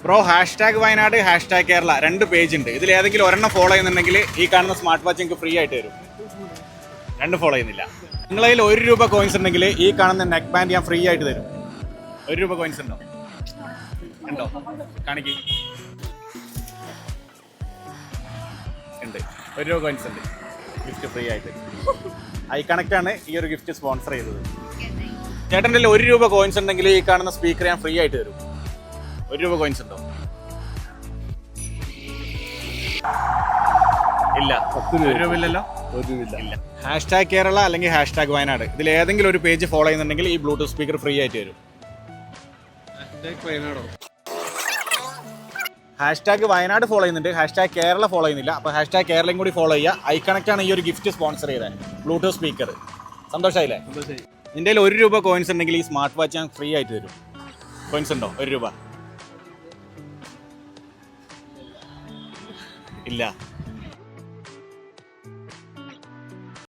Bro hashtag Wayanad hashtag Kerala 2 page ഉണ്ട്. ഇതിൽ ഏതെങ്കിലും ഒരെണ്ണം ഫോളോ ചെയ്യുന്നുണ്ടെങ്കിൽ ഈ കാണുന്ന സ്മാർട്ട് വാച്ച് നിങ്ങൾക്ക് ഫ്രീ ആയിട്ട് തരും. 2 ഫോളോ ചെയ്യുന്നില്ല. നിങ്ങളെ കയ്യിൽ 1 രൂപ കോയിൻസ് ഉണ്ടെങ്കിൽ ഈ കാണുന്ന നെക്ക് ബാൻഡ് ഞാൻ ഫ്രീ ആയിട്ട് തരും. 1 രൂപ കോയിൻസ് ഉണ്ടോ? ഉണ്ടോ? കാണിക്ക്. ഉണ്ട്. 1 രൂപ കോയിൻസ് ഉണ്ട്. ഗിഫ്റ്റ് ഫ്രീ ആയിട്ട്. ഐ കണക്ട് ആണ് ഈ ഒരു ഗിഫ്റ്റ് സ്പോൺസർ ചെയ്തത്. ചേട്ടൻ്റെ 1 രൂപ കോയിൻസ് ഉണ്ടെങ്കിൽ ഈ കാണുന്ന സ്പീക്കർ ഞാൻ ഫ്രീ ആയിട്ട് തരും. 1 രൂപ കോയിൻസ് ഉണ്ടോ? ഇല്ല. 1 രൂപ ഇല്ലല്ലോ. ഇല്ല. ഹാഷ്ടാഗ് കേരള അല്ലെങ്കിൽ ഹാഷ്ടാഗ് വയനാട് ഇതിൽ ഏതെങ്കിലും ഒരു പേജ് ഫോളോ ചെയ്യുന്നുണ്ടെങ്കിൽ ഈ ബ്ലൂടൂത്ത് സ്പീക്കർ ഫ്രീ ആയിട്ട് തരും. ഹാഷ്ടാഗ് വയനാട് ഫോളോ ചെയ്യുന്നുണ്ട്, ഹാഷ്ടാഗ് കേരള ഫോളോ ചെയ്യുന്നില്ല. അപ്പോൾ ഹാഷ്ടാഗ് കേരളയും കൂടി ഫോളോ ചെയ്യുക. ഐ കണക്ട് ആണ് ഈ ഒരു ഗിഫ്റ്റ് സ്പോൺസർ ചെയ്തത്, ബ്ലൂടൂത്ത് സ്പീക്കർ. സന്തോഷമായില്ലേ? നിൻ്റെ 1 രൂപ കോയിൻസ് ഉണ്ടെങ്കിൽ ഈ സ്മാർട്ട് വാച്ച് ഞാൻ ഫ്രീ ആയിട്ട് തരും. കോയിൻസ് ഉണ്ടോ? 1 രൂപ ഇല്ല.